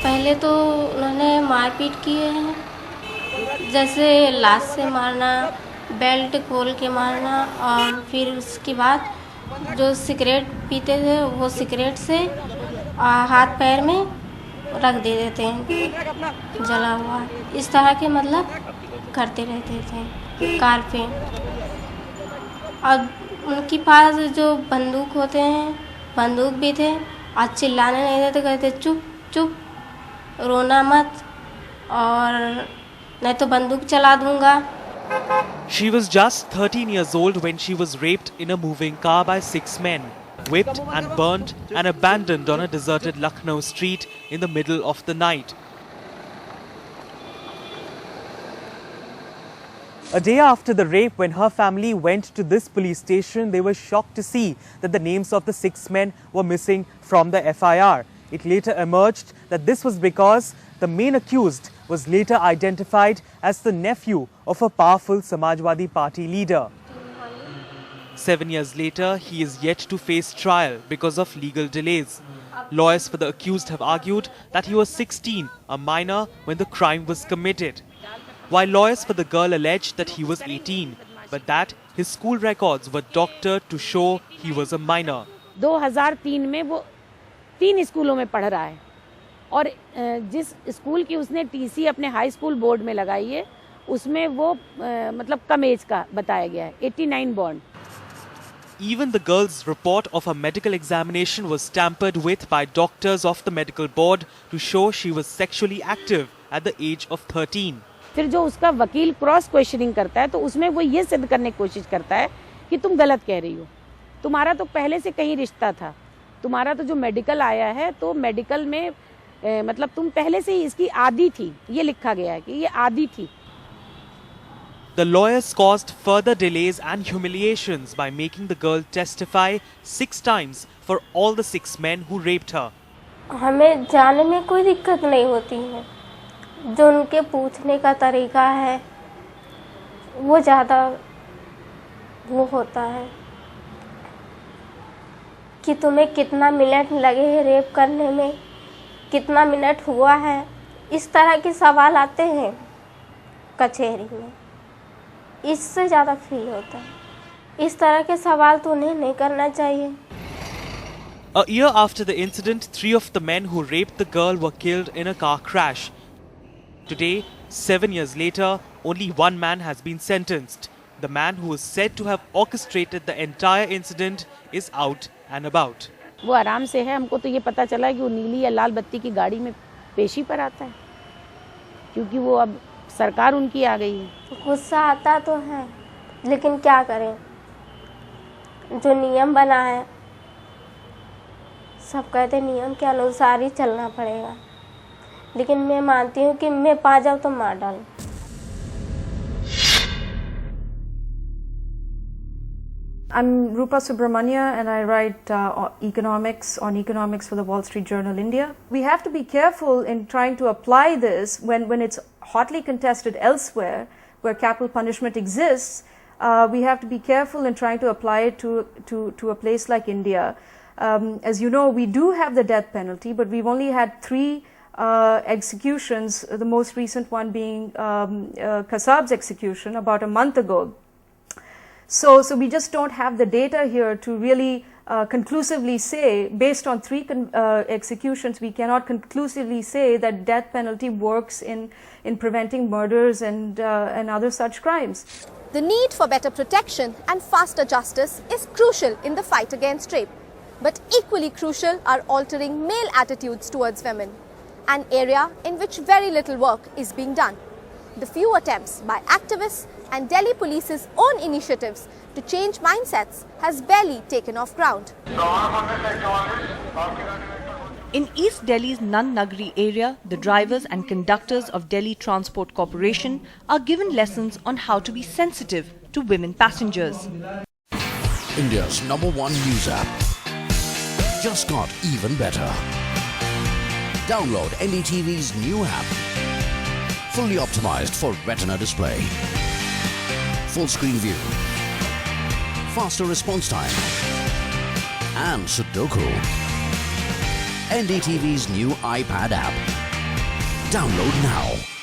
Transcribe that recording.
पहले तो उन्होंने मारपीट की है, जैसे लात से मारना, बेल्ट खोल के मारना, और फिर उसके बाद जो सिगरेट पीते थे वो सिगरेट से हाथ पैर में रख दे देते हैं जला हुआ। इस तरह के मतलब करते रहते थे कार पे। और उनके पास जो बंदूक होते हैं, बंदूक भी थे। आज चिल्लाने नहीं देते, कहते चुप चुप, रोना मत, और नहीं तो बंदूक चला दूंगा। She was just 13 years old when she was raped in a moving car by 6 men, whipped and burnt and abandoned on a deserted Lucknow street in the middle of the night. A day after the rape, when her family went to this police station, they were shocked to see that the names of the 6 men were missing from the FIR. It later emerged that this was because the main accused was later identified as the nephew of a powerful Samajwadi Party leader. 7 years later, he is yet to face trial because of legal delays. Lawyers for the accused have argued that he was 16, a minor, when the crime was committed, while lawyers for the girl alleged that he was 18, but that his school records were doctored to show he was a minor. 2003 में वो 3 स्कूलों में पढ़ रहा है, और जिस school की उसने टीसी अपने हाई स्कूल बोर्ड में लगाई है उसमें वो मतलब कम एज का बताया गया है, 89 born. Even the girl's report of her medical examination was tampered with by doctors of the medical board to show she was sexually active at the age of 13. फिर जो उसका वकील क्रॉस क्वेश्चनिंग करता है तो उसमें वो ये सिद्ध करने की कोशिश करता है कि तुम गलत कह रही हो, तुम्हारा तो पहले से कहीं रिश्ता था, तुम्हारा तो जो मेडिकल आया है तो मेडिकल में मतलब तुम पहले से ही इसकी आदी थी, ये लिखा गया है कि ये आदी थी. The lawyers caused further delays and humiliations by making the girl testify 6 times for all the 6 men who raped her. हमें जाने में कोई दिक्कत नहीं होती है, जो उनके पूछने का तरीका है वो ज़्यादा वो होता है कि तुम्हें कितना मिनट लगे हैं रेप करने में, कितना मिनट हुआ है, इस तरह के सवाल आते हैं कचहरी में, इससे ज़्यादा फील होता है. इस तरह के सवाल तो उन्हें नहीं करना चाहिए. A year after the incident, 3 of the men who raped the girl were killed in a car crash. Today, 7 years later, only one man has been sentenced. The man who is said to have orchestrated the entire incident is out and about. वो आराम से है, हमको तो ये पता चला है कि वो नीली या लाल बत्ती की गाड़ी में पेशी पर आता है, क्योंकि वो अब सरकार उनकी आ गई है. गुस्सा आता तो है, लेकिन क्या करें, जो नियम बना है सब कहते नियम के अनुसार ही चलना पड़ेगा, लेकिन मैं मानती हूँ कि मैं पा जाऊँ तो मार डालूँ. I'm Rupa Subramanya and I write economics for the Wall Street Journal India. We have to be careful in trying to apply this when it's hotly contested elsewhere where capital punishment exists. We have to be careful in trying to apply it to a place like India. As you know, we do have the death penalty, but we've only had 3 executions, the most recent one being Kasab's execution about a month ago. So we just don't have the data here to really conclusively say, based on 3 executions, we cannot conclusively say that death penalty works in preventing murders and other such crimes. The need for better protection and faster justice is crucial in the fight against rape. But equally crucial are altering male attitudes towards women, an area in which very little work is being done. The few attempts by activists and Delhi Police's own initiatives to change mindsets has barely taken off ground. In East Delhi's Nand Nagri area, the drivers and conductors of Delhi Transport Corporation are given lessons on how to be sensitive to women passengers. India's #1 news app just got even better. Download NDTV's new app. Fully optimized for retina display. Full screen view. Faster response time. And Sudoku. NDTV's new iPad app. Download now.